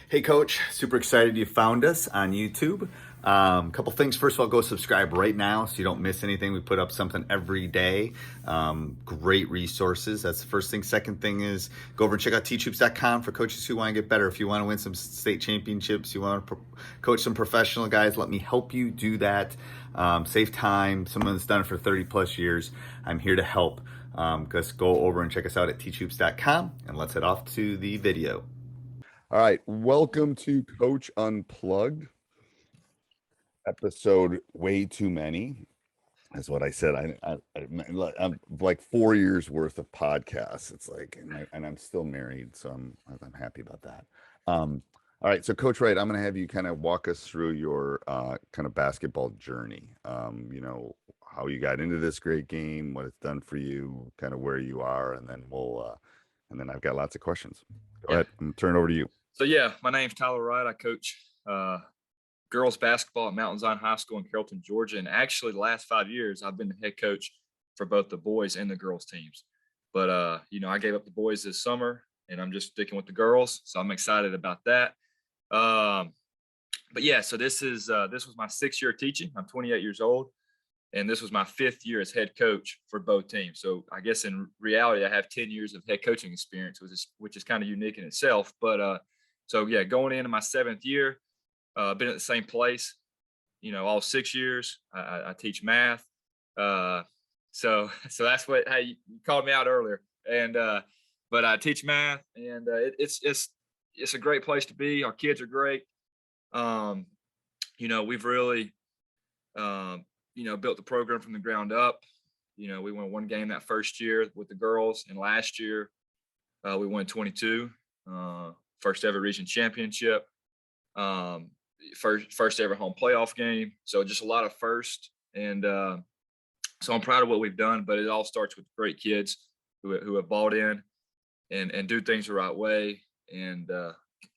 Hey, Coach. Super excited you found us on YouTube. Couple things. First of all, go subscribe right now so you don't miss anything. We put up something every day. Great resources. That's the first thing. Second thing is go over and check out teachhoops.com for coaches who want to get better. If you want to win some state championships, you want to coach some professional guys, let me help you do that. Save time. Someone that's done it for 30 plus years. I'm here to help. Just go over and check us out at teachhoops.com, and let's head off to the video. All right, welcome to Coach Unplugged, episode way too many. That's what I said. I'm like 4 years worth of podcasts. It's like, and I'm still married, so I'm happy about that. All right, so Coach Wright, I'm going to have you kind of walk us through your kind of basketball journey. How you got into this great game, what it's done for you, kind of where you are, and then and then I've got lots of questions. Go ahead, I'm going to turn it over to you. So my name's Tyler Wright. I coach girls basketball at Mountain Zion High School in Carrollton, Georgia. And actually the last 5 years, I've been the head coach for both the boys and the girls teams. But, I gave up the boys this summer and I'm just sticking with the girls. So I'm excited about that. So this was my 6th year teaching. I'm 28 years old. And this was my 5th year as head coach for both teams. So I guess in reality, I have 10 years of head coaching experience, which is kind of unique in itself. But going into my 7th year, been at the same place, all 6 years. I teach math. So that's how you called me out earlier. But I teach math, and it's a great place to be. Our kids are great. We've really, built the program from the ground up. We won one game that first year with the girls, and last year we won 22. First ever region championship, first ever home playoff game. So just a lot of first. And so I'm proud of what we've done, but it all starts with great kids who have bought in and do things the right way and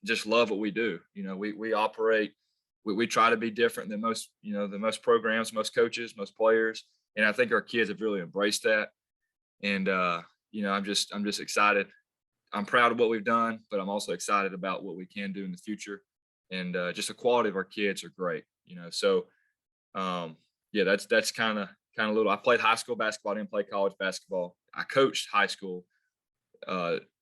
just love what we do. We operate, we try to be different than most programs, most coaches, most players. And I think our kids have really embraced that. And, I'm just excited. I'm proud of what we've done, but I'm also excited about what we can do in the future. And just the quality of our kids are great, So, that's kind of little. I played high school basketball, didn't play college basketball. I coached high school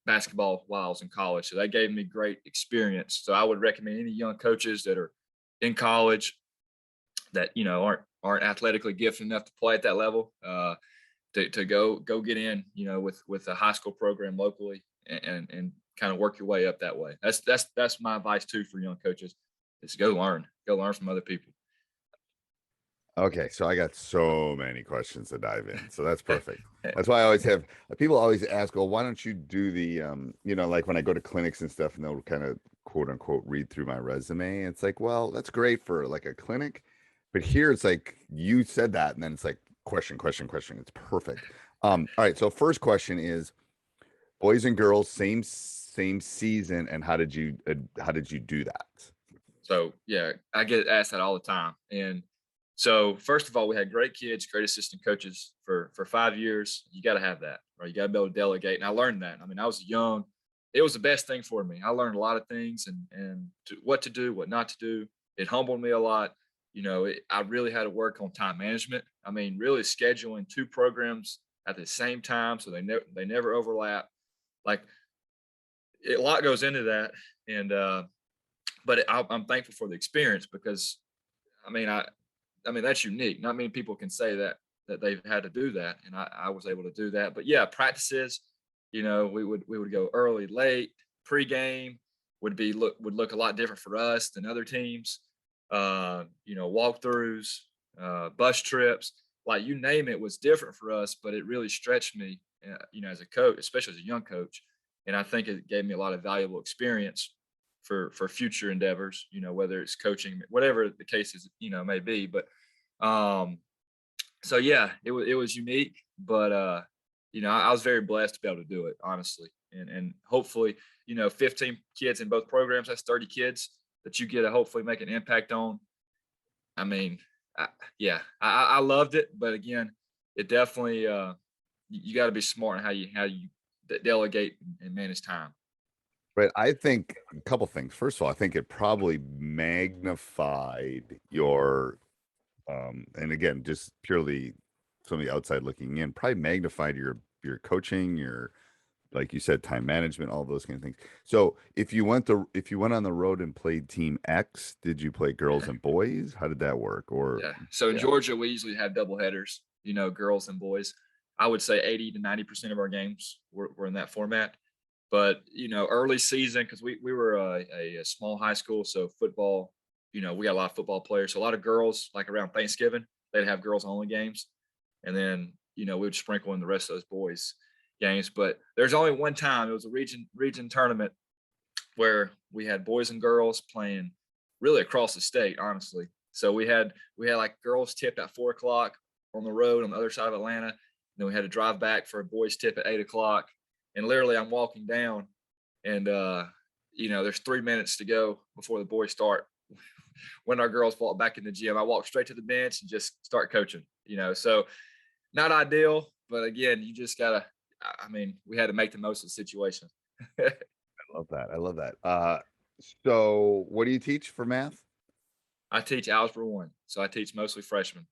basketball while I was in college, so that gave me great experience. So I would recommend any young coaches that are in college that aren't athletically gifted enough to play at that level to go get in, with a high school program locally. And kind of work your way up that way. That's my advice too for young coaches is go learn from other people. Okay, so I got so many questions to dive in. So that's perfect. That's why I always have people always ask, well, why don't you do the like when I go to clinics and stuff and they'll kind of quote unquote read through my resume. It's like, well, that's great for like a clinic, but here it's like you said that and then it's like question. It's perfect. All right, so first question is boys and girls, same season, and how did you do that? So I get asked that all the time. And so first of all, we had great kids, great assistant coaches for 5 years. You got to have that, right? You got to be able to delegate. And I learned that. I mean, I was young. It was the best thing for me. I learned a lot of things and what to do, what not to do. It humbled me a lot. I really had to work on time management. I mean, really scheduling 2 programs at the same time so they never overlap. Like a lot goes into that. And, but I'm thankful for the experience because I mean, that's unique. Not many people can say that they've had to do that. And I was able to do that, but practices, we would go early, late, pregame would look a lot different for us than other teams. Walkthroughs, bus trips, like you name it was different for us, but it really stretched me, as a coach, especially as a young coach. And I think it gave me a lot of valuable experience for future endeavors, whether it's coaching, whatever the case is, may be. But, it was unique, but, I was very blessed to be able to do it, honestly. And hopefully, 15 kids in both programs, that's 30 kids that you get to hopefully make an impact on. I mean, I loved it, but again, it definitely, you got to be smart in how you delegate and manage time. Right. I think a couple things. First of all, I think it probably magnified your, and again, just purely from the outside looking in, probably magnified your coaching, your, like you said, time management, all those kind of things. So if you went on the road and played Team X, did you play girls and boys? How did that work? Or Yeah. So in yeah, Georgia, we usually have double headers, girls and boys. I would say 80 to 90% of our games were in that format. But, early season, because we were a small high school, so football, we got a lot of football players. So a lot of girls, like around Thanksgiving, they'd have girls only games. And then, we would sprinkle in the rest of those boys games. But there's only one time, it was a region tournament where we had boys and girls playing really across the state, honestly. So we had like girls tipped at 4 o'clock on the road on the other side of Atlanta. And then we had to drive back for a boys tip at 8 o'clock. And literally I'm walking down and there's 3 minutes to go before the boys start. When our girls walk back in the gym, I walk straight to the bench and just start coaching, so not ideal, but again, you just gotta, we had to make the most of the situation. I love that. I love that. So what do you teach for math? I teach Algebra 1, so I teach mostly freshmen,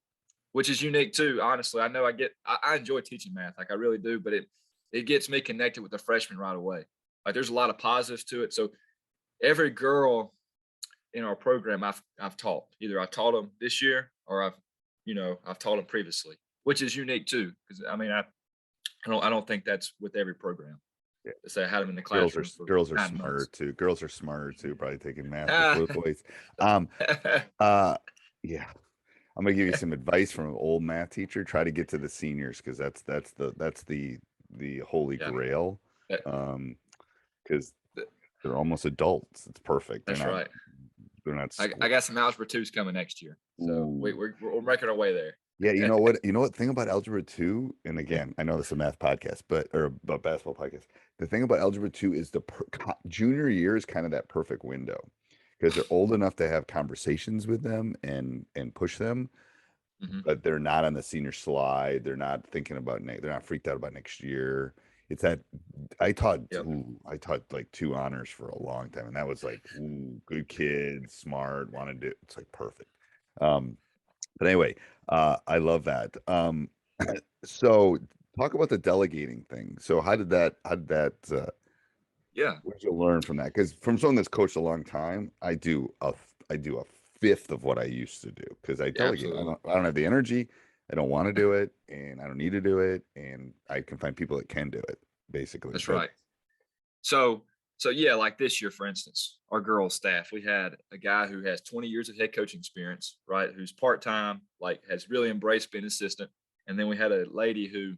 which is unique too. Honestly, I know I enjoy teaching math, like I really do, but it gets me connected with the freshmen right away. Like there's a lot of positives to it. So every girl in our program I've taught. Either I taught them this year or I've taught them previously, which is unique too. Because I don't think that's with every program. Yeah. To say I had them in the Girls classroom. girls are 9 smarter months. too. Girls are smarter too, probably taking math Ah. with boys. Yeah. I'm gonna give you some advice from an old math teacher. Try to get to the seniors because that's the holy Yeah. grail. That- Because they're almost adults. It's perfect. That's right. They're not I got some Algebra 2s coming next year, so we're making our way there. Yeah, you know what? You know what thing about Algebra 2, and again, I know this is a math podcast, or a basketball podcast. The thing about Algebra 2 is junior year is kind of that perfect window because they're old enough to have conversations with them and push them, Mhm. but they're not on the senior slide. They're not thinking about they're not freaked out about next year. It's that Yep. I taught like 2 honors for a long time, and that was like good kids, smart, wanted to. It's like perfect. But anyway, I love that. So talk about the delegating thing. So Yeah. what did you learn from that? Because from someone that's coached a long time, I do a fifth of what I used to do because I Yeah, delegate. absolutely. I don't have the energy. I don't want to do it, and I don't need to do it, and I can find people that can do it, basically. That's But right. So yeah, like this year, for instance, our girls staff, we had a guy who has 20 years of head coaching experience, right? Who's part-time, like has really embraced being an assistant. And then we had a lady who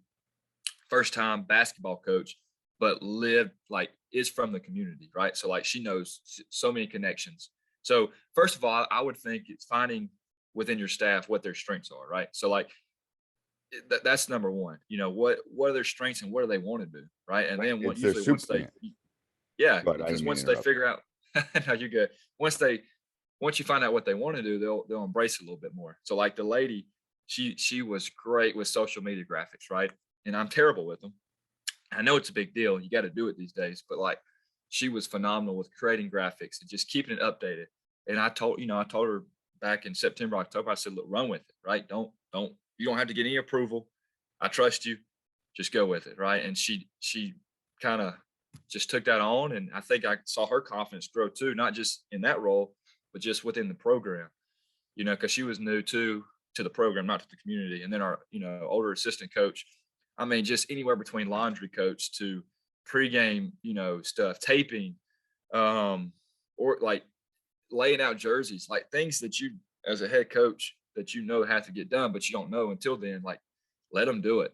first time basketball coach, but lived like is from the community, right? So like she knows so many connections. So first of all, I would think it's finding within your staff what their strengths are, right? So like that's number one. What are their strengths and what do they want to do, right? And then it's their usually once super. they, yeah, But I because didn't mean once to they interrupt. figure out, no, you're good. Once you find out what they want to do, they'll embrace it a little bit more. So like the lady, she was great with social media graphics, right? And I'm terrible with them. I know it's a big deal. You got to do it these days, but like she was phenomenal with creating graphics and just keeping it updated. And I told her back in September, October, I said, look, run with it, right? You don't have to get any approval. I trust you. Just go with it, right? And she kind of just took that on, and I think I saw her confidence grow too, not just in that role, but just within the program. Because she was new to the program, not to the community. And then our older assistant coach, I mean, just anywhere between laundry coach to pregame, stuff, taping, or like laying out jerseys, like things that you, as a head coach, that have to get done, but you don't know until then. Like, let them do it,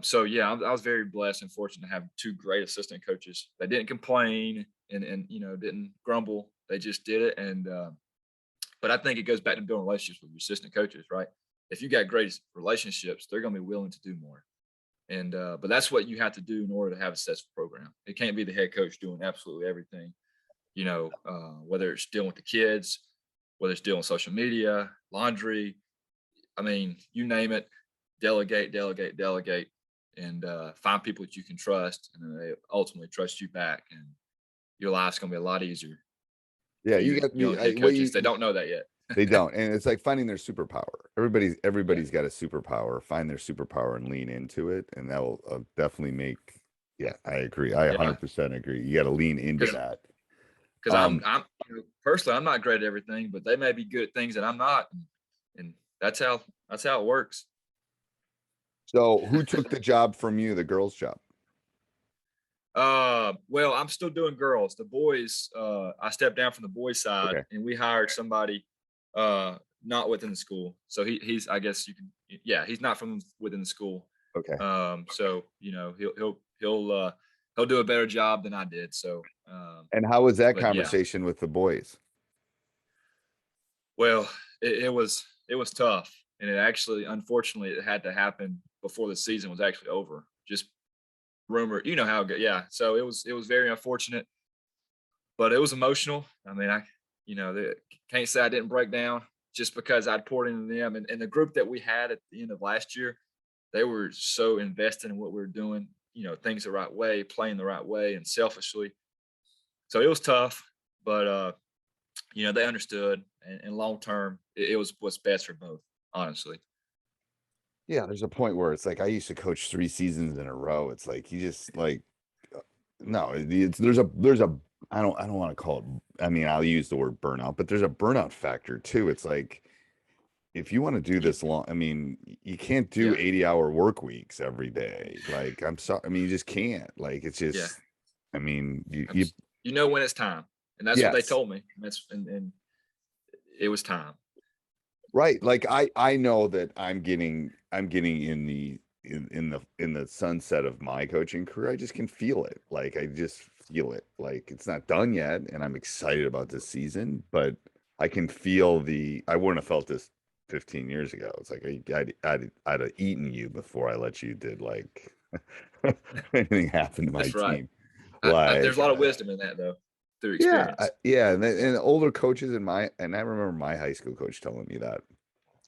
so yeah, I was very blessed and fortunate to have 2 great assistant coaches that didn't complain and didn't grumble. They just did it, and but I think it goes back to building relationships with your assistant coaches, right? If you got great relationships, they're going to be willing to do more. And but that's what you have to do in order to have a successful program. It can't be the head coach doing absolutely everything. Whether it's dealing with the kids, whether it's dealing with social media, laundry. I mean, you name it. Delegate, delegate, delegate. and find people that you can trust, and then they ultimately trust you back, and your life's gonna be a lot easier. Yeah, you You got young me. head coaches, they don't know that yet. They don't, and it's like finding their superpower. Everybody's got a superpower. Find their superpower and lean into it, and that will definitely make. Yeah, I agree. I Yeah, 100% agree. You got to lean into that. because I'm personally, I'm not great at everything, but they may be good at things that I'm not, and that's how it works. So, who took the job from you, the girls' job? Well, I'm still doing girls. The boys, I stepped down from the boys side, Okay. and we hired somebody, not within the school. So he's, I guess you can, yeah, he's not from within the school. Okay. So he'll do a better job than I did. So, And how was that but yeah, conversation with the boys? well, it was tough, and it actually, unfortunately, it had to happen before the season was actually over. Just rumor, you know how it goes. Yeah, so it was very unfortunate, but it was emotional. I mean, can't say I didn't break down just because I'd poured into them, and the group that we had at the end of last year, they were so invested in what we were doing, things the right way, playing the right way, and selfishly. So it was tough, but they understood, and long term, it was what's best for both, honestly. Yeah, there's a point where it's like I used to coach 3 seasons in a row. It's like you just like no, there's a I don't want to call it. I mean, I'll use the word burnout, but there's a burnout factor too. It's like if you want to do You, this long, I mean, you can't do yeah, 80-hour work weeks every day. Like I'm sorry, I mean, you just can't. Like it's yeah. just, I mean, you You know when it's time, and that's what they yes, told me. And it was time. right. Like I know that I'm getting in the sunset of my coaching career. I just can feel it. Like I just feel it. Like it's not done yet, and I'm excited about this season, but I can feel I wouldn't have felt this 15 years ago. It's like I'd have eaten you before I let you did like anything happen to my That's right. team. There's Like a lot of wisdom in that, though, through yeah, experience. yeah, and older coaches and I remember my high school coach telling me that.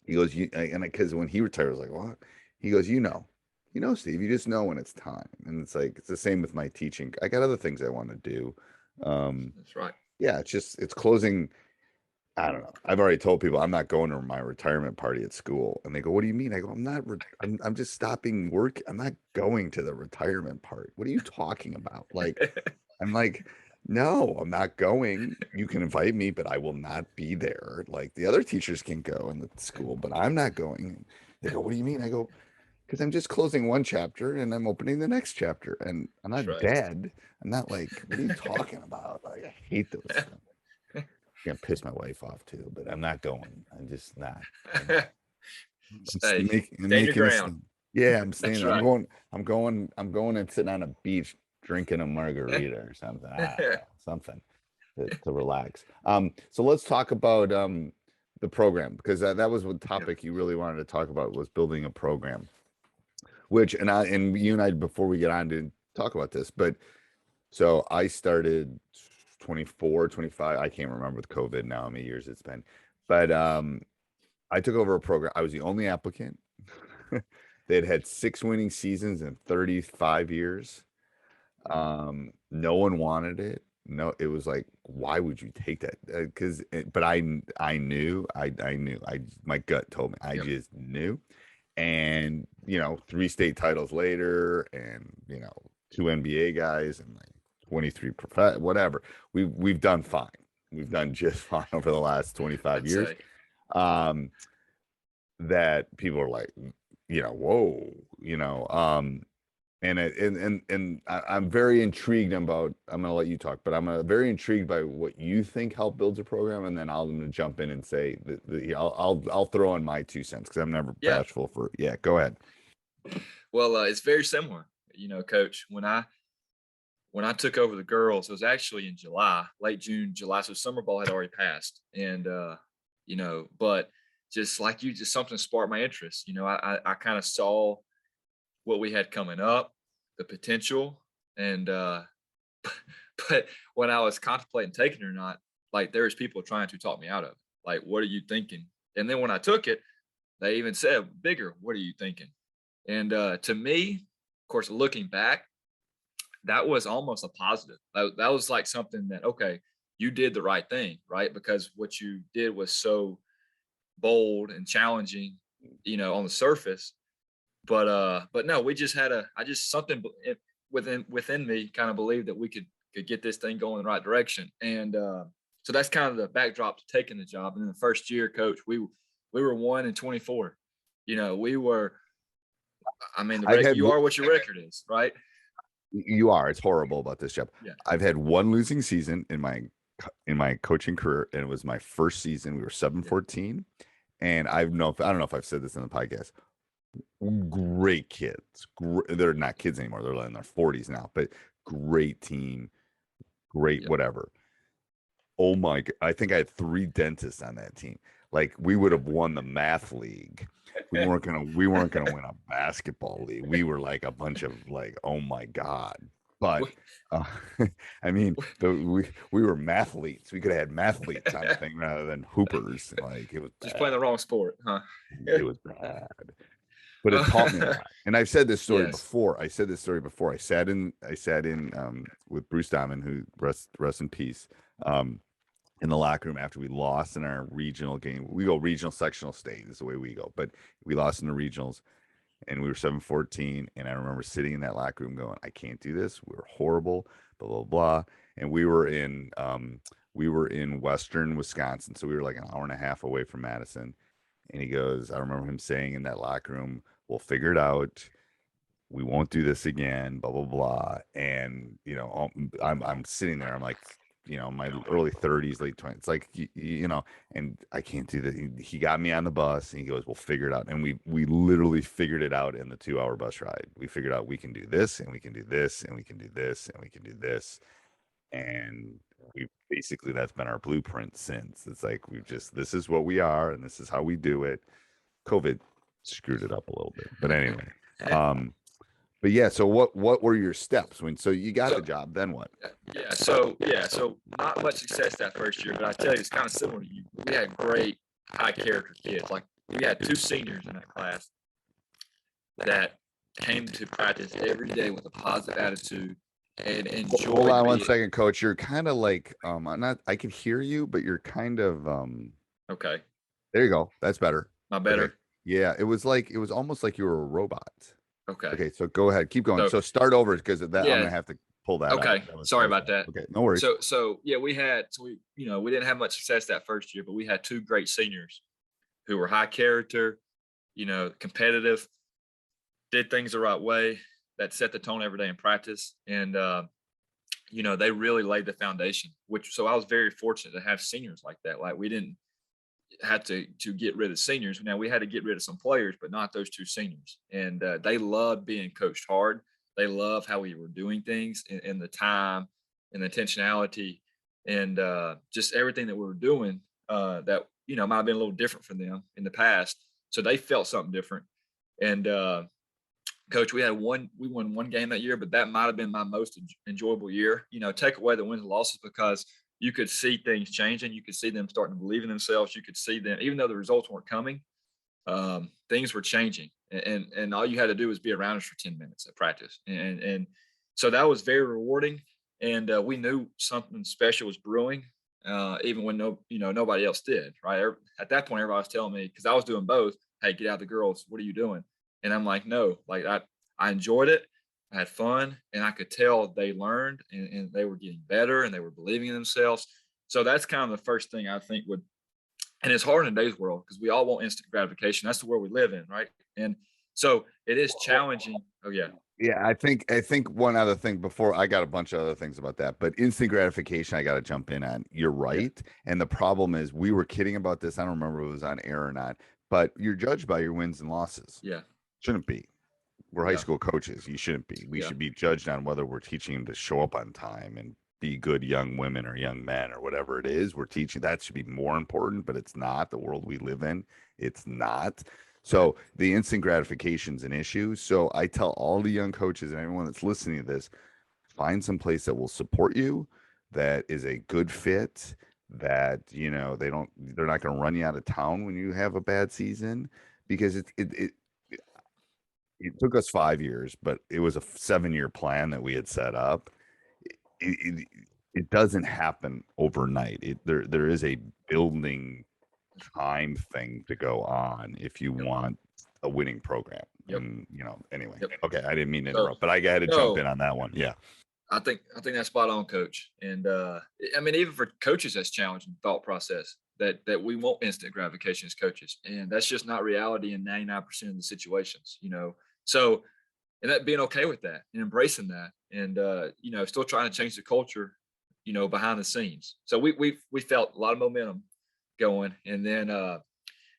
He goes, because when he retired, I was like, what? He goes, Steve, you just know when it's time. And it's like, it's the same with my teaching. I got other things I want to do. Um, That's right. yeah, it's closing. I don't know. I've already told people I'm not going to my retirement party at school. And they go, what do you mean? I go, I'm not, I'm just stopping work. I'm not going to the retirement party. What are you talking about? Like, I'm like, no, I'm not going. You can invite me, but I will not be there. Like the other teachers can go in the school, but I'm not going. They go, what do you mean? I go, because I'm just closing one chapter and I'm opening the next chapter, and I'm That's not right. dead. I'm not like, what are you talking about? Like, I hate those things. Gonna piss my wife off too, but I'm not going. I'm just not. Hey, I'm stand your making a ground. stand. Yeah, I'm That's staying. right. I'm going and sitting on a beach drinking a margarita or something. I don't know, something to relax. So let's talk about the program, because that was what Yeah. topic you really wanted to talk about, was building a program. Which and you and I, before we get on to talk about this, but so I started 24, 25. I can't remember with COVID now how many years it's been. But I took over a program. I was the only applicant. They'd had 6 winning seasons in 35 years. No one wanted it. No, it was like, why would you take that? Because, but I knew, my gut told me, I Yep. just knew. And 3 state titles later, and 2 NBA guys, and like 23 whatever. We've done fine. We've done just fine over the last 25 I'd years. say. Um, that people are like, whoa, I'm very intrigued about. I'm going to let you talk, but I'm very intrigued by what you think help builds a program, and then I'm going to jump in and say I'll throw in my 2 cents, because I'm never Yeah. bashful for. Yeah, go ahead. Well, it's very similar, Coach. When I took over the girls, it was actually in July, late June, July. So summer ball had already passed, and but just like you, just something sparked my interest. I kind of saw what we had coming up, the potential, and but when I was contemplating taking it or not, like there was people trying to talk me out of it. Like, what are you thinking? And then when I took it, they even said, bigger, what are you thinking? And to me, course, looking back, that was almost a positive. That was like something that, okay, you did the right thing, right? Because what you did was so bold and challenging, on the surface. But no, we just had I just something within me kind of believed that we could get this thing going in the right direction. And so that's kind of the backdrop to taking the job. And in the first year, coach, we were 1-24. We were, I mean, you are what your record is, right? You are. It's horrible about this job. Yeah. I've had one losing season in my coaching career, and it was my first season. We were 7-14, and I don't know if I've said this in the podcast. Great kids. They're not kids anymore. They're in their 40s now, but great team, great whatever. Oh my! I think I had 3 dentists on that team. Like, we would have won the math league. We weren't gonna win a basketball league. We were like a bunch of like, oh my God. But I mean, we were mathletes. We could have had mathletes on the thing rather than hoopers. Like, it was just playing the wrong sport, huh? It was bad. But it taught me a lot. And I've said this story before. I sat in with Bruce Diamond, who rest in peace, in the locker room after we lost in our regional game. We go regional, sectional, state is the way we go. But we lost in the regionals, and we were 7-14. And I remember sitting in that locker room going, I can't do this. We were horrible, blah, blah, blah. And we were in Western Wisconsin. So we were like an hour and a half away from Madison. And he goes, I remember him saying in that locker room, we'll figure it out. We won't do this again, blah, blah, blah. And, I'm sitting there. I'm like, my early 30s, late 20s. It's like, and I can't do that. He got me on the bus, and he goes, we'll figure it out. And we literally figured it out in the 2-hour bus ride. We figured out we can do this, and we can do this, and we can do this, and we can do this. And that's been our blueprint since. It's like, this is what we are, and this is how we do it. COVID screwed it up a little bit, but anyway. But yeah, so what were your steps so you got the job? Then what? So not much success that first year, but I tell you, it's kind of similar to you. We had great high character kids. Like, we had 2 seniors in that class that came to practice every day with a positive attitude and enjoyed. Hold on one second, Coach. You're kind of like I can hear you, but you're kind of okay. There you go. That's better. Not better. Okay. Yeah, it was almost like you were a robot. Okay. So go ahead. Keep going. So start over, because I'm gonna have to pull that out. Sorry about that. Okay, no worries. So yeah, we didn't have much success that first year, but we had 2 great seniors who were high character, competitive, did things the right way, that set the tone every day in practice. And they really laid the foundation, so I was very fortunate to have seniors like that. Like, we didn't have to get rid of seniors. Now, we had to get rid of some players, but not those 2 seniors. And they loved being coached hard. They loved how we were doing things, and the time and the intentionality, and just everything that we were doing that, might have been a little different for them in the past. So they felt something different. And Coach, we won 1 game that year, but that might have been my most enjoyable year. Take away the wins and losses, because you could see things changing. You could see them starting to believe in themselves. You could see them, even though the results weren't coming, things were changing. And all you had to do was be around us for 10 minutes at practice. And so that was very rewarding. And we knew something special was brewing, even when nobody else did, right? At that point, everybody was telling me, because I was doing both, hey, get out the girls. What are you doing? And I'm like, no, like, I enjoyed it. I had fun, and I could tell they learned, and they were getting better, and they were believing in themselves. So that's kind of the first thing I think and it's hard in today's world, because we all want instant gratification. That's the world we live in, right? And so it is challenging. Oh yeah. Yeah, I think one other thing before, I got a bunch of other things about that, but instant gratification, I got to jump in on. You're right. Yeah. And the problem is, we were kidding about this. I don't remember if it was on air or not, but you're judged by your wins and losses. Yeah. Shouldn't be. We're high school coaches. You shouldn't be. We should be judged on whether we're teaching them to show up on time and be good young women or young men or whatever it is we're teaching. That should be more important, but it's not. The world we live in, it's not. So the instant gratification is an issue. So I tell all the young coaches and everyone that's listening to this, find some place that will support you, that is a good fit, that, they're not going to run you out of town when you have a bad season, because it took us 5 years, but it was a 7-year plan that we had set up. It doesn't happen overnight. There is a building time thing to go on if you want a winning program. Yep. And anyway. Yep. Okay, I didn't mean to So, interrupt, but I had to jump in on that one. Yeah. I think that's spot on, Coach. And I mean, even for coaches, that's challenging thought process that we want instant gratification as coaches, and that's just not reality in 99% of the situations. So and that being okay with that and embracing that, and still trying to change the culture, behind the scenes. So we felt a lot of momentum going, and then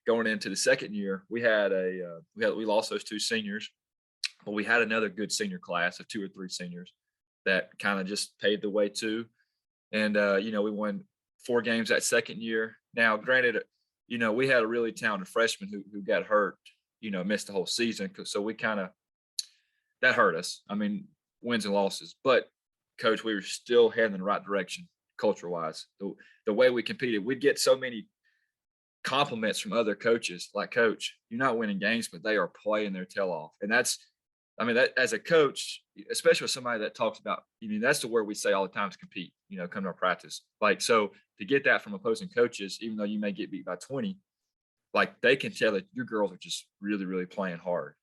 going into the second year, we lost those 2 seniors, but we had another good senior class of 2 or 3 seniors that kind of just paved the way too. And we won 4 games that second year. Now, granted, we had a really talented freshman who got hurt, missed the whole season. So we that hurt us. I mean, wins and losses, but Coach, we were still heading in the right direction culture wise. The way we competed, we'd get so many compliments from other coaches, like, Coach, you're not winning games, but they are playing their tail off. And that as a coach, especially with somebody that talks about, that's the word we say all the time is compete, come to our practice. Like, so to get that from opposing coaches, even though you may get beat by 20, like, they can tell that your girls are just really, really playing hard,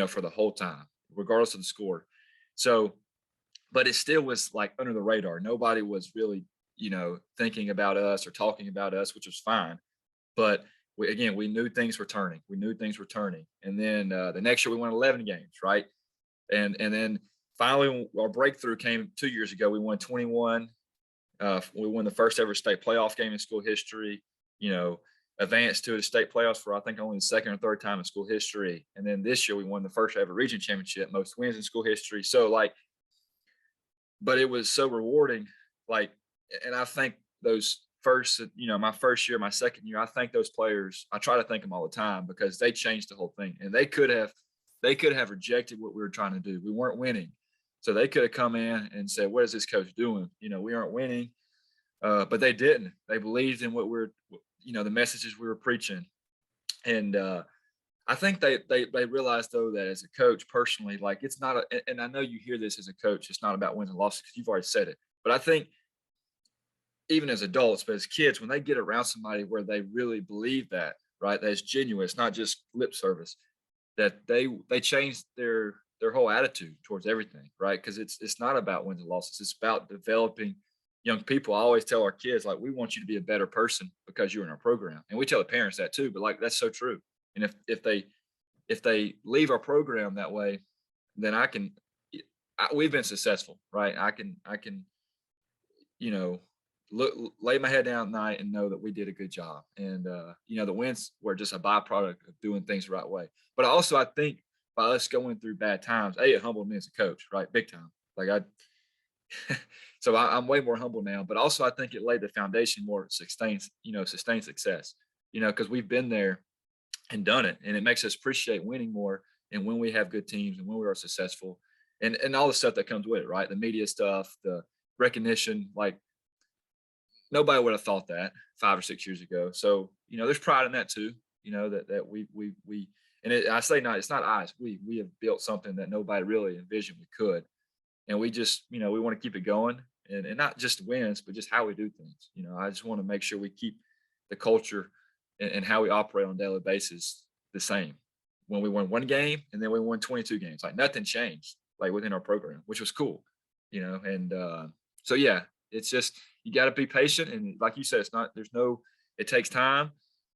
for the whole time, regardless of the score. So, but it still was like under the radar. Nobody was really, thinking about us or talking about us, which was fine. But we knew things were turning. And then the next year we won 11 games, right? And then finally our breakthrough came 2 years ago. We won 21. We won the first ever state playoff game in school history. Advanced to the state playoffs for, I think, only the second or third time in school history. And then this year we won the first ever region championship, most wins in school history. So but it was so rewarding. And I think those first, my first year, my second year, I think those players, I try to thank them all the time because they changed the whole thing. And they could have rejected what we were trying to do. We weren't winning. So they could have come in and said, what is this coach doing? We aren't winning. But they didn't. They believed in what the messages we were preaching. And I think they realized, though, that as a coach personally, it's not and I know you hear this as a coach, it's not about wins and losses because you've already said it. But I think even as adults, but as kids, when they get around somebody where they really believe that, right, that's genuine, it's not just lip service, that they change their whole attitude towards everything, right? Because it's not about wins and losses. It's about developing young people. I always tell our kids, we want you to be a better person because you're in our program. And we tell the parents that too, but that's so true. And if they leave our program that way, then we've been successful, right? I can lay my head down at night and know that we did a good job. And the wins were just a byproduct of doing things the right way. But also, I think by us going through bad times, it humbled me as a coach, right? Big time. So I'm way more humble now. But also, I think it laid the foundation more sustained success. Because we've been there and done it, and it makes us appreciate winning more. And when we have good teams and when we are successful, and all the stuff that comes with it, right? The media stuff, the recognition, nobody would have thought that 5 or 6 years ago. So, there's pride in that too, that we, and it's not us. We have built something that nobody really envisioned we could. And we just, we want to keep it going and not just wins, but just how we do things. I just want to make sure we keep the culture and how we operate on a daily basis the same. When we won 1 game and then we won 22 games, nothing changed within our program, which was cool, and so yeah, it's just, you got to be patient. And like you said, it takes time,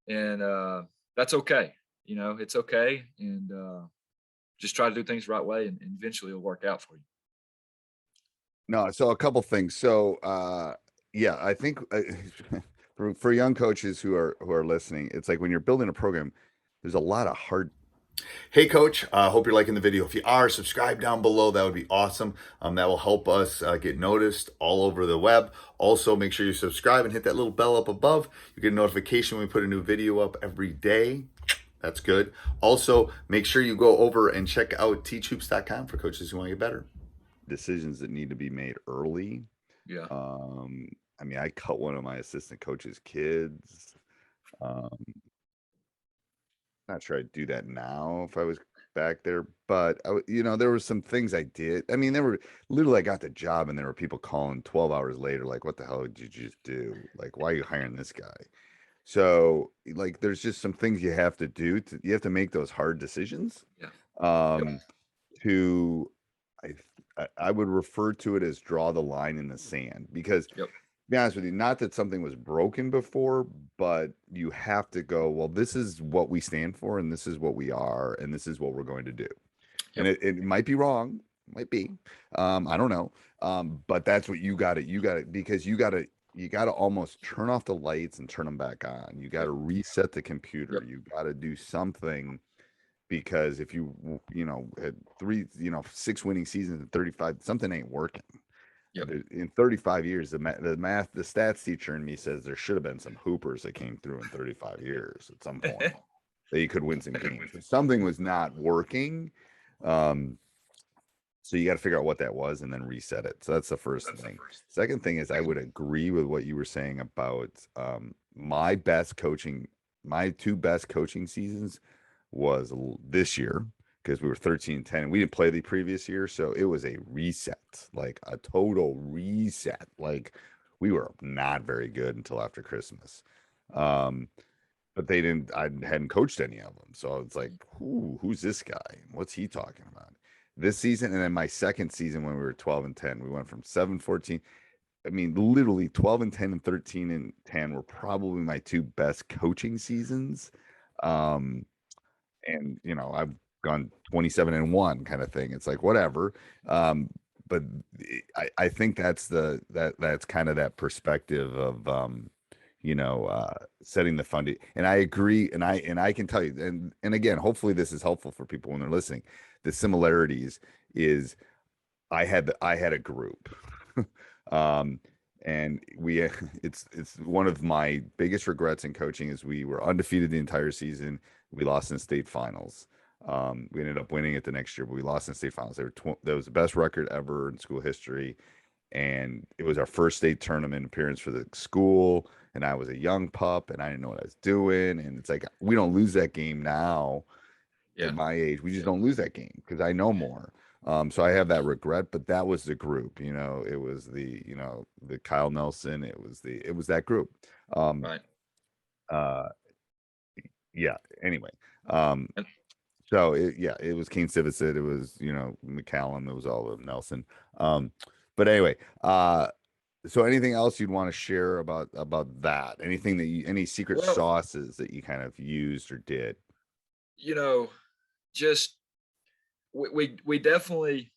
and that's okay. It's okay. And just try to do things the right way, and eventually it'll work out for you. No, so a couple things. So yeah, I think for young coaches who are listening, it's when you're building a program, there's a lot of hard. Hey, Coach, hope you're liking the video. If you are, subscribe down below. That would be awesome. That will help us get noticed all over the web. Also, make sure you subscribe and hit that little bell up above. You get a notification when we put a new video up every day. That's good. Also, make sure you go over and check out teachhoops.com for coaches who want to get better. Decisions that need to be made early. Yeah. I cut one of my assistant coach's kids. Not sure I'd do that now if I was back there, but there were some things I did. I mean, there were literally I got the job and there were people calling 12 hours later, like, what the hell did you just do? Like, why are you hiring this guy? So like, there's just some things you have to do you have to make those hard decisions. Yeah. Yep. Um, to, I would refer to it as draw the line in the sand because Yep. to be honest with you, not that something was broken before, but you have to go, well, this is what we stand for, and this is what we are, and this is what we're going to do. And Yep. it might be wrong, might be. I don't know. But that's what you got it, because you got to almost turn off the lights and turn them back on. You got to Yep. reset the computer. Yep. You got to do something because if you had 6 winning seasons in 35, something ain't working. Yep. In 35 years, the stats teacher in me says there should have been some hoopers that came through in 35 years at some point that you could win some games. But something was not working. So you got to figure out what that was and then reset it. So that's the first thing. Second thing is I would agree with what you were saying about my two best coaching seasons was this year, because we were 13-10 and we didn't play the previous year. So it was a reset, like a total reset. Like we were not very good until after Christmas. But I hadn't coached any of them. So it's like, who's this guy? What's he talking about? This season, and then my second season when we were 12-10, we went from 7-14. I mean, literally 12-10 and 13-10 were probably my two best coaching seasons. And I've gone 27-1 kind of thing. It's like whatever. But I think that's kind of that perspective of setting the funding. And I agree, and I can tell you, and again, hopefully this is helpful for people when they're listening. The similarities is I had a group. And it's one of my biggest regrets in coaching is we were undefeated the entire season. We lost in state finals. We ended up winning it the next year, but we lost in state finals. That was the best record ever in school history. And it was our first state tournament appearance for the school. And I was a young pup and I didn't know what I was doing. And it's like, we don't lose that game now Yeah. at my age. We just don't lose that game because I know more. So I have that regret, but that was the group, it was the Kyle Nelson. It was that group. Right. Yeah. Anyway. And So it was Kane Civicid. It was, McCallum. It was all of Nelson. But anyway, so anything else you'd want to share about that? Anything any secret well, sauces that you kind of used or did? just we definitely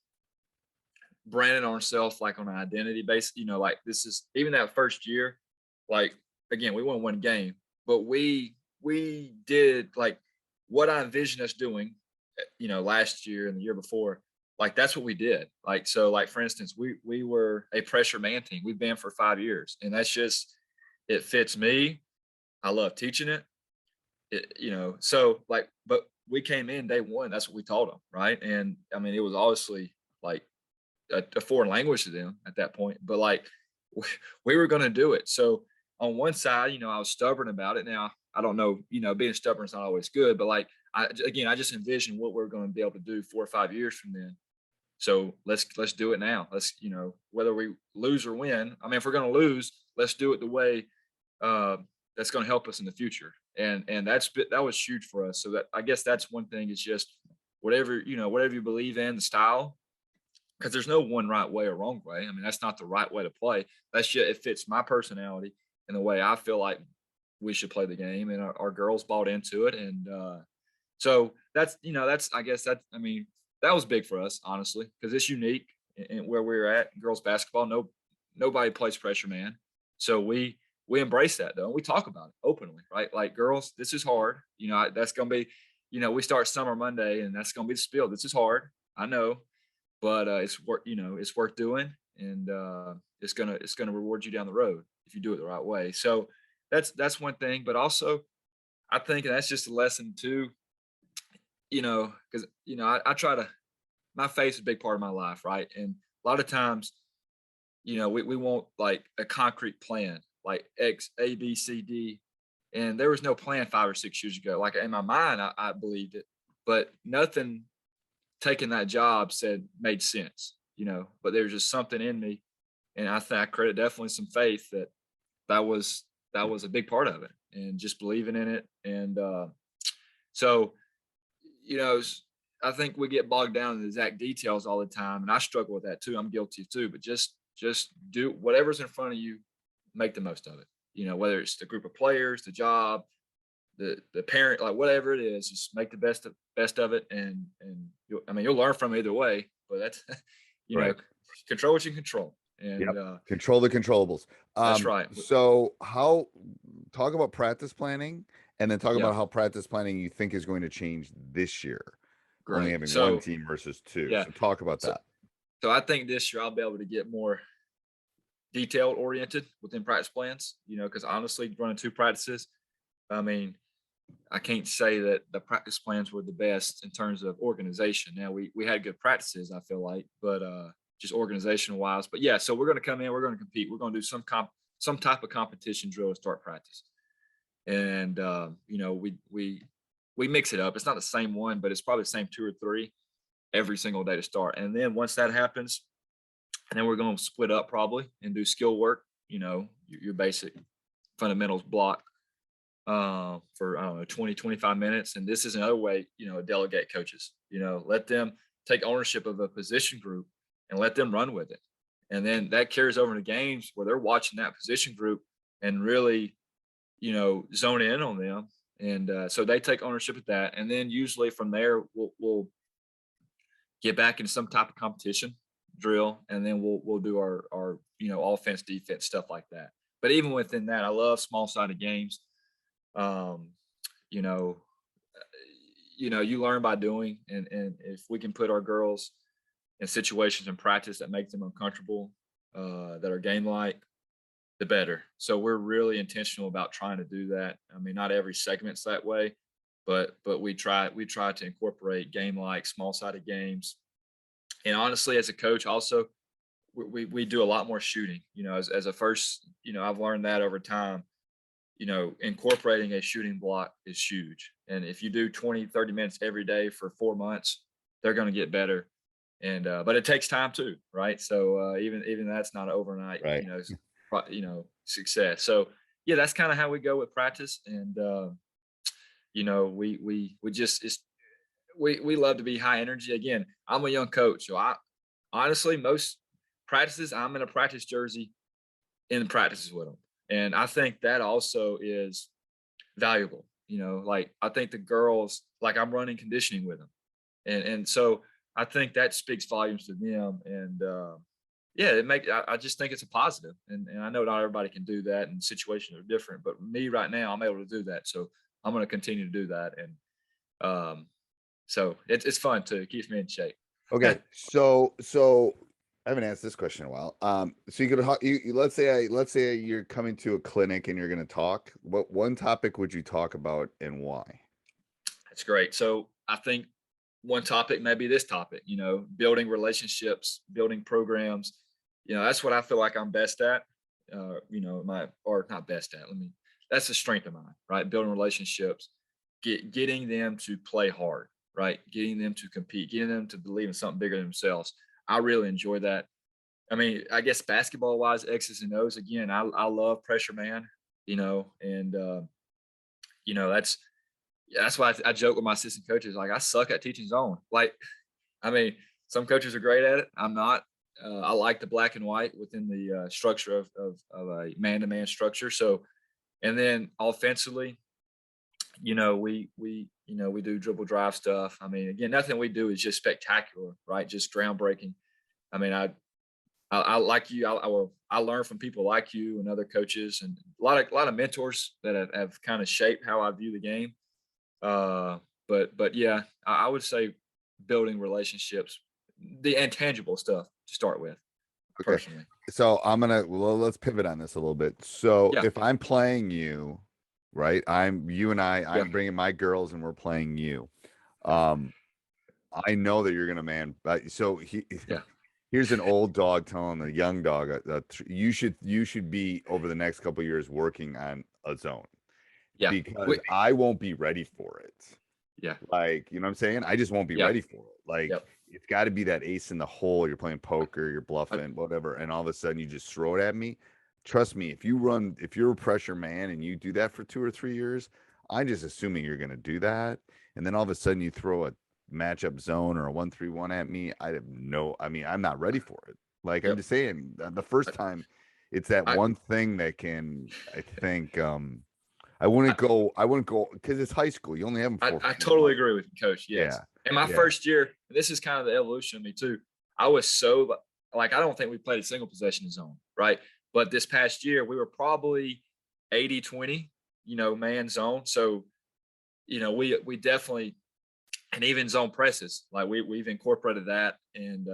branded ourselves like on an identity base. Like this is even that first year. Like again, we won one game, but we did like what I envisioned us doing. Last year and the year before. Like that's what we did. Like so, like for instance, we were a pressure man team. We've been for 5 years, and that's just it fits me. I love teaching it. So like, but we came in day one. That's what we taught them, right? And I mean, it was obviously like a foreign language to them at that point, but like we were going to do it. So on one side, I was stubborn about it. Now I don't know, being stubborn is not always good, but like I just envisioned what we're going to be able to do 4 or 5 years from then. So let's do it now. Let's, whether we lose or win. I mean, if we're going to lose, let's do it the way that's going to help us in the future. And that was huge for us. So that I guess that's one thing is just whatever you believe in the style, because there's no one right way or wrong way. I mean, that's not the right way to play. That's just it fits my personality and the way I feel like we should play the game, and our girls bought into it. And so I guess I mean, that was big for us, honestly, because it's unique in where we're at. Girls basketball, nobody plays pressure man. So we embrace that though. And we talk about it openly, right? Like, girls, this is hard. That's going to be, we start summer Monday and that's going to be the spiel. This is hard. I know, but it's worth, it's worth doing. And it's going to reward you down the road if you do it the right way. So that's one thing, but also I think that's just a lesson too, because, I try to, my faith is a big part of my life. Right. And a lot of times, we want like a concrete plan, like X, A, B, C, D. And there was no plan 5 or 6 years ago. Like in my mind, I believed it, but nothing taking that job made sense, but there's just something in me. And I think I credit definitely some faith that was a big part of it, and just believing in it. And so, I think we get bogged down in the exact details all the time, and I struggle with that too. I'm guilty too, but just do whatever's in front of you, make the most of it. Whether it's the group of players, the job, the parent, like whatever it is, just make the best of it. And you'll learn from either way, but that's, Right. Control what you can control. And control the controllables. That's right. So talk about practice planning, and then talk about how practice planning you think is going to change this year. Great. Only having one team versus two. Yeah. So talk about that. So I think this year I'll be able to get more detailed oriented within practice plans, because honestly, running 2 practices, I can't say that the practice plans were the best in terms of organization. Now we had good practices, I feel like, but just organization wise. But yeah, so we're going to come in, we're going to compete, we're going to do some type of competition drill to start practice. And we mix it up. It's not the same one, but it's probably the same 2 or 3 every single day to start. And then once that happens, and then we're going to split up probably and do skill work, your basic fundamentals block for, 20, 25 minutes. And this is another way, delegate coaches, let them take ownership of a position group and let them run with it. And then that carries over into games where they're watching that position group and really, zone in on them. And so they take ownership of that. And then usually from there, we'll get back into some type of competition drill. And then we'll do our offense, defense, stuff like that. But even within that, I love small sided games. You learn by doing, and if we can put our girls in situations in practice that make them uncomfortable, that are game like, the better. So we're really intentional about trying to do that. Not every segment's that way, but we try to incorporate game like small sided games. And honestly, as a coach, also we do a lot more shooting. As a first, I've learned that over time. Incorporating a shooting block is huge. And if you do 20, 30 minutes every day for 4 months, they're going to get better. And, but it takes time too. Right. So, even that's not overnight, right. Success. So yeah, that's kind of how we go with practice. And, we love to be high energy. Again, I'm a young coach. So honestly, most practices, I'm in a practice jersey in practices with them. And I think that also is valuable, like I think the girls, like I'm running conditioning with them. And so I think that speaks volumes to them. And I just think it's a positive. And I know not everybody can do that, and situations are different, but me right now, I'm able to do that. So I'm going to continue to do that. And so it's fun too. It keeps me in shape. Okay. So I haven't asked this question in a while. So let's say you're coming to a clinic and you're going to talk. What one topic would you talk about and why? That's great. So I think one topic may be this topic, building relationships, building programs. That's what I feel like I'm best at. Not best at. That's a strength of mine, right? Building relationships, getting them to play hard, right? Getting them to compete, getting them to believe in something bigger than themselves. I really enjoy that. I guess basketball wise, X's and O's, again, I love pressure man, and that's why I joke with my assistant coaches. Like, I suck at teaching zone. Some coaches are great at it. I'm not. I like the black and white within the structure of a man-to-man structure. So, and then offensively, we do dribble drive stuff. Again, nothing we do is just spectacular, right? Just groundbreaking. I like you. I learn from people like you and other coaches, and a lot of mentors that have kind of shaped how I view the game. But yeah, I would say building relationships, the intangible stuff to start with. Okay. Personally. So let's pivot on this a little bit. So if I'm playing you, right, I'm bringing my girls and we're playing you. I know that you're going to man, but so here's an old dog telling a young dog that you should be over the next couple of years working on a zone. Yeah, because I won't be ready for it. Yeah. Like, you know what I'm saying? I just won't be Yeah. ready for it. Like, Yep. it's got to be that ace in the hole. You're playing poker, you're I, bluffing, whatever, and all of a sudden you just throw it at me. Trust me, if you're a pressure man and you do that for 2 or 3 years, I'm just assuming you're going to do that. And then all of a sudden you throw a matchup zone or a 1-3-1 at me. I mean, I'm not ready for it. Like, I'm yep. just saying, the first time, it's that I, one thing that can, I think, I, I wouldn't go because it's high school. You only have them I, for a I few totally months. agree with you, Coach. Yes. Yeah. In my Yeah. first year, this is kind of the evolution of me too. I was so like, I don't think we played a single possession zone, right? But this past year, we were probably 80-20, man zone. So, we definitely, and even zone presses, like we've incorporated that. And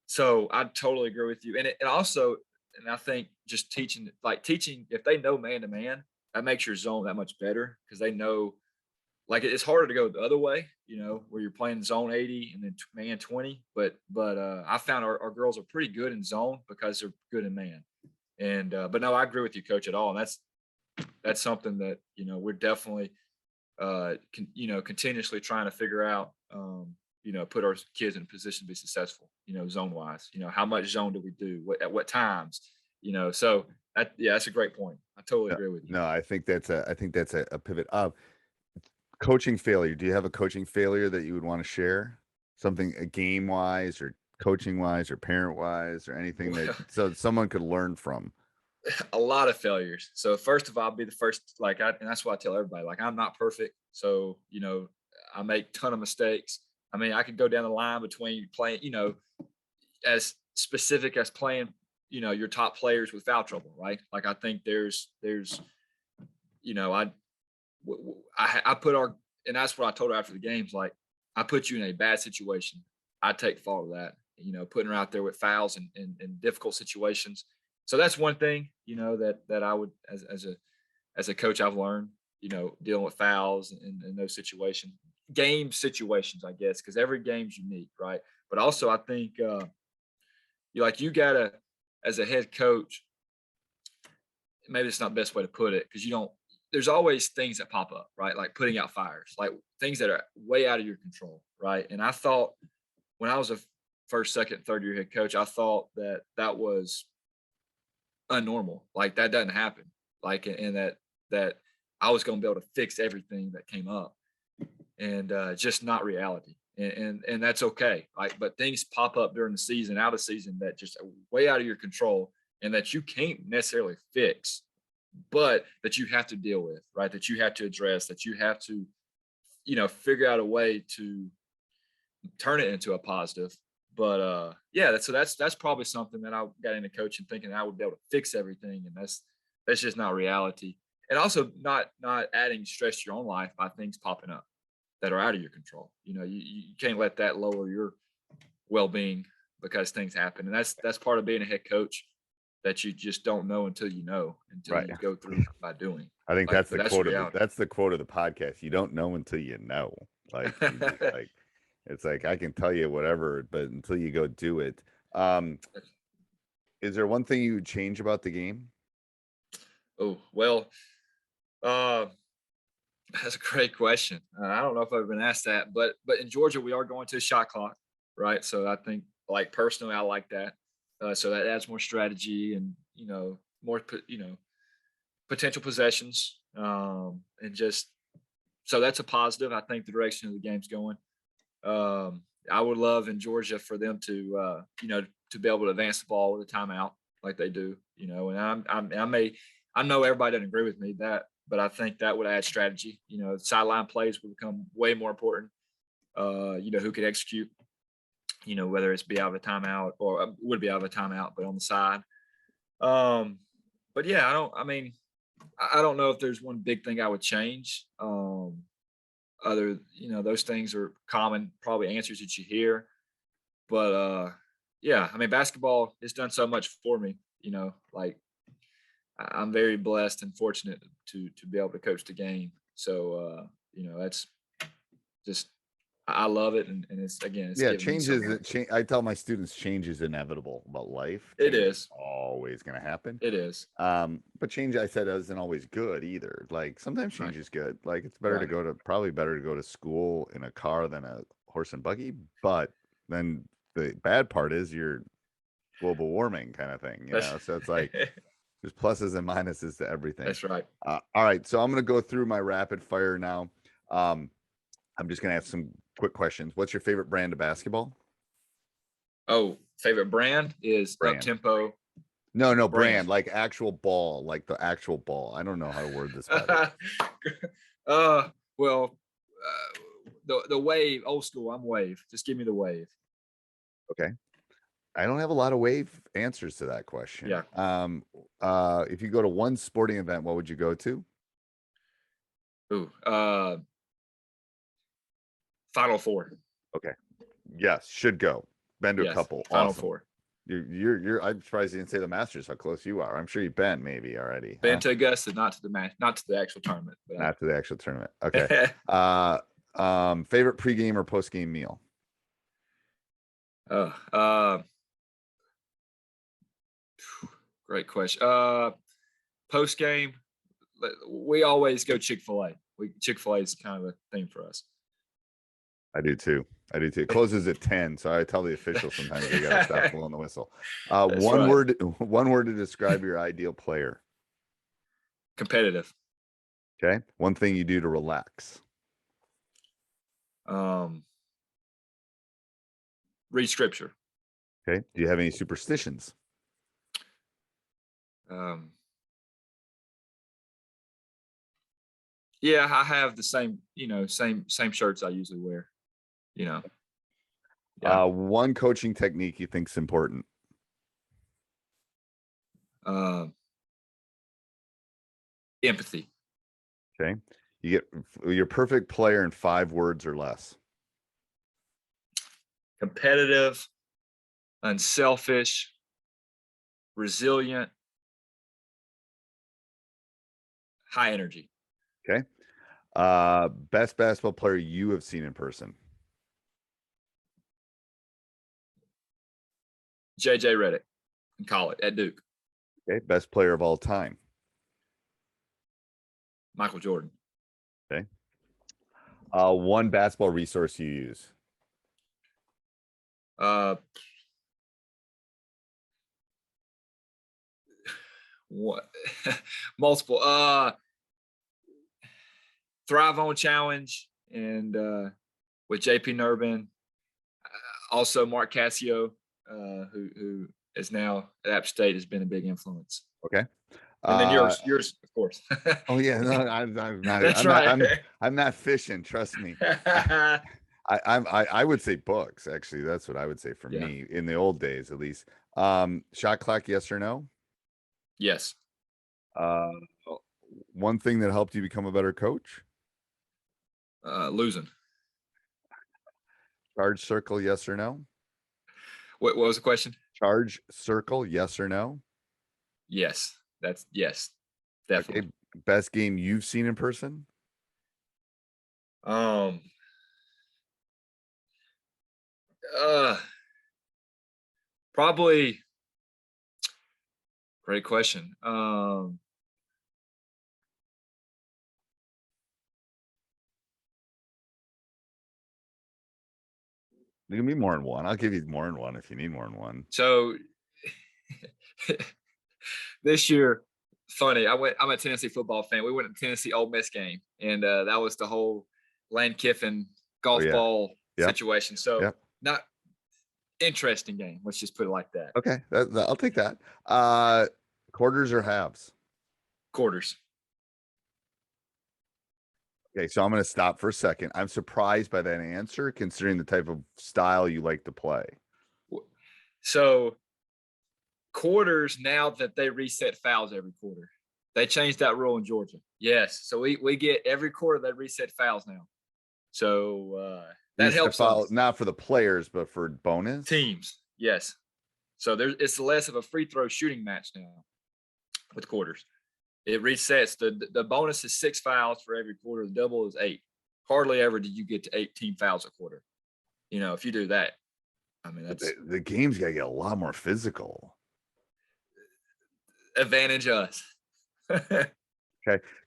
so I totally agree with you. And also, and I think just teaching, if they know man to man, that makes your zone that much better because they know, like it's harder to go the other way, where you're playing zone 80 and then man 20. But I found our girls are pretty good in zone because they're good in man. And but no, I agree with you, Coach, at all. And that's something that we're definitely continuously trying to figure out. Put our kids in a position to be successful. Zone wise. How much zone do we do? At what times? So that's a great point. I totally No, agree with you. no, I think that's a pivot. Coaching failure. Do you have a coaching failure that you would want to share? Something game wise or coaching wise or parent wise or anything that so someone could learn from. A lot of failures. So first of all, I'll be the first, and that's why I tell everybody, like, I'm not perfect. So, I make ton of mistakes. I mean, I could go down the line between playing, as specific as playing, your top players with foul trouble, right? Like, I think you know, I, I put and that's what I told her after the games. Like, I put you in a bad situation. I take fault of that, putting her out there with fouls and difficult situations. So that's one thing, that I would, as a coach, I've learned, dealing with fouls and those situations, game situations, I guess, because every game's unique, right? But also, I think you gotta, as a head coach, maybe it's not the best way to put it because you don't. There's always things that pop up, right? Like putting out fires, like things that are way out of your control, right? And I thought when I was a first, second, third year head coach, I thought that was unnormal. Like that doesn't happen. Like, and that I was going to be able to fix everything that came up, and just not reality. And that's okay. Like, but things pop up during the season, out of season, that just are way out of your control, and that you can't necessarily fix, but that you have to deal with, right? That you have to address, that you have to, figure out a way to turn it into a positive. But yeah, that's probably something that I got into coaching thinking I would be able to fix everything, and that's just not reality. And also not adding stress to your own life by things popping up that are out of your control. You can't let that lower your well-being because things happen, and that's part of being a head coach that you just don't know until until Right. you go through by doing. I think Like, that's but the that's quote reality. that's the quote of the podcast. You don't know until you know. Like you just like it's like I can tell you whatever, but until you go do it. Um, is there one thing you would change about the game? Oh well, uh, that's a great question. I don't know if I've ever been asked that, but in Georgia we are going to a shot clock, right? So I think, like, personally, I like that. So that adds more strategy and more potential possessions, and just so that's a positive. I think the direction of the game's going. I would love in Georgia for them to to be able to advance the ball with a timeout like they do. And I know everybody doesn't agree with me but I think that would add strategy. Sideline plays would become way more important. Who could execute. Whether it's be out of a timeout or would be out of a timeout, but on the side. But yeah, I don't know if there's one big thing I would change. Other, those things are common, probably answers that you hear. But yeah, basketball has done so much for me. Like, I'm very blessed and fortunate to be able to coach the game. So that's just I love it, and it's again, it's Yeah, given me so much. I tell my students change is inevitable about life. It Change is. always going to happen. It is. But change, I said, isn't always good either. Like sometimes change Right. is good. Like it's better to Right. probably better to go to school in a car than a horse and buggy. But then the bad part is you're global warming kind of thing, That's So it's like there's pluses and minuses to everything. that's right. All right, so I'm going to go through my rapid fire now. I'm just going to ask some quick questions. What's your favorite brand of basketball? Oh, favorite brand is Brand. Up Tempo. No, brand, Brand. like actual ball, like the actual ball. I don't know how to word this better. Well, the Wave, old school. I'm Wave. Just give me the Wave. Okay. I don't have a lot of wave answers to that question. Yeah. If you go to one sporting event, what would you go to? Ooh. Final Four. Okay. Yes, should go. Been to a Yes. couple. Final Awesome. Four. I'm surprised you didn't say the Masters, how close you are. I'm sure you've been maybe already. Been to Augusta, not to the match, not to the actual tournament. But Not to the actual tournament. Okay. Favorite pregame or postgame meal? Great question. Post game, we always go Chick-fil-A. Chick-fil-A is kind of a theme for us. I do too. It closes at 10, so I tell the officials sometimes they gotta stop blowing the whistle. One word to describe your ideal player. Competitive. Okay. One thing you do to relax. Read scripture. Okay. Do you have any superstitions? Yeah, I have the same, same shirts I usually wear. Yeah. One coaching technique you think's important. Empathy. Okay. You get your perfect player in 5 words or less. Competitive, unselfish, resilient, high energy. Okay. Best basketball player you have seen in person. JJ Redick in college at Duke. Okay. Best player of all time. Michael Jordan. Okay. One basketball resource you use. What? Multiple. Thrive On Challenge and with JP Nurbin. Also Mark Cassio, who is now at App State, has been a big influence. Okay. And then yours, of course. Oh yeah, no, I'm not. That's I'm right. I'm not fishing. Trust me. I would say books. Actually, that's what I would say for me in the old days, at least. Shot clock, yes or no? Yes. One thing that helped you become a better coach? Losing. Charge circle, yes or no? What was the question? Charge circle, yes or no? Yes. That's yes. Definitely. Okay. Best game you've seen in person? Probably. Great question. Give me more than one. I'll give you more than one if you need more than one. So this year, funny. I'm a Tennessee football fan. We went to Tennessee Ole Miss game, and that was the whole Lane Kiffin golf ball situation. So not interesting game. Let's just put it like that. Okay, I'll take that. Quarters or halves? Quarters. Okay, so I'm going to stop for a second. I'm surprised by that answer, considering the type of style you like to play. So quarters, now that they reset fouls every quarter, they changed that rule in Georgia. Yes, so we get every quarter they reset fouls now. So that helps us. Not for the players, but for bonus teams. Yes. So it's less of a free throw shooting match now with quarters. It resets. The bonus is 6 fouls for every quarter. The double is 8. hardly ever do you get to 18 fouls a quarter. You know, if you do that, I mean, that's The game's got to get a lot more physical. advantage us. Okay,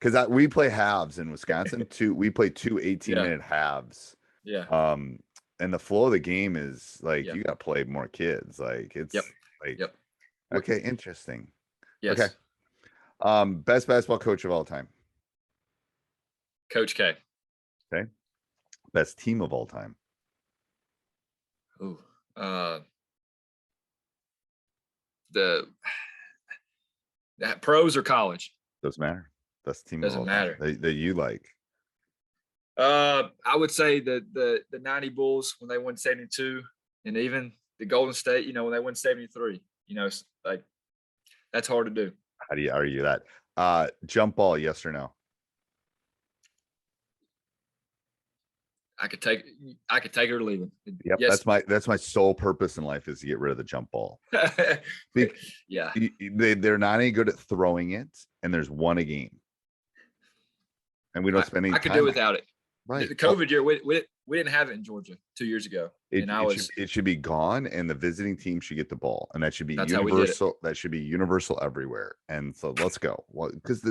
because we play halves in Wisconsin. We play two 18-minute halves. Yeah. And the flow of the game is like Yeah. you got to play more kids. Like it's like okay, interesting. Yes. Okay. Best basketball coach of all time. Coach K. Okay. Best team of all time. Ooh. The pros or college? Doesn't matter. Best team Doesn't of all time matter. that you like. I would say the 90 Bulls when they won 72, and even the Golden State, you know, when they won 73. You know, like that's hard to do. How do you argue that? Jump ball, yes or no? I could take it or leave it. Yep, Yes. that's my sole purpose in life is to get rid of the jump ball. Yeah. They're not any good at throwing it, and there's one a game, and we don't spend any time. I could do without it. Right. The COVID year, we didn't have it in Georgia 2 years ago, it should be gone, and the visiting team should get the ball, and that should be universal. That should be universal everywhere. And so let's go. Well, because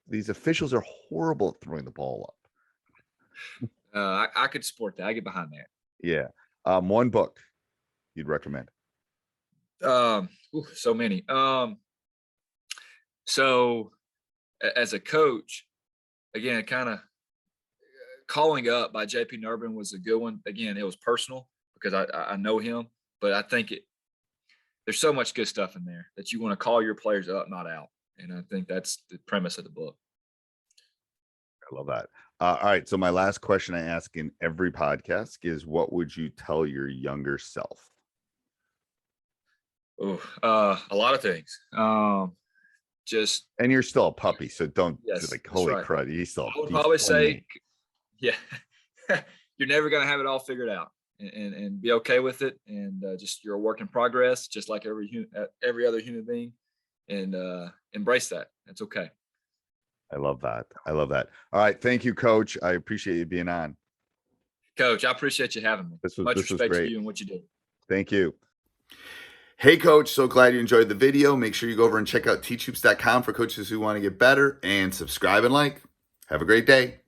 these officials are horrible at throwing the ball up. I could support that. I get behind that. Yeah. One book you'd recommend. So many. So as a coach, again, kind of Calling Up by JP Nurbin was a good one. Again, it was personal because I know him, but I think there's so much good stuff in there that you want to call your players up, not out. And I think that's the premise of the book. I love that. All right. So my last question I ask in every podcast is, what would you tell your younger self? Oh, a lot of things. And you're still a puppy, so don't Yes, holy right. crud. I would probably say, yeah, you're never going to have it all figured out, and be okay with it. And just you're a work in progress, just like every other human being, and embrace that. That's okay. I love that. All right. Thank you, Coach. I appreciate you being on. Coach, I appreciate you having me. Much respect to you and what you do. Thank you. Hey, Coach. So glad you enjoyed the video. Make sure you go over and check out teachhoops.com for coaches who want to get better, and subscribe and like. Have a great day.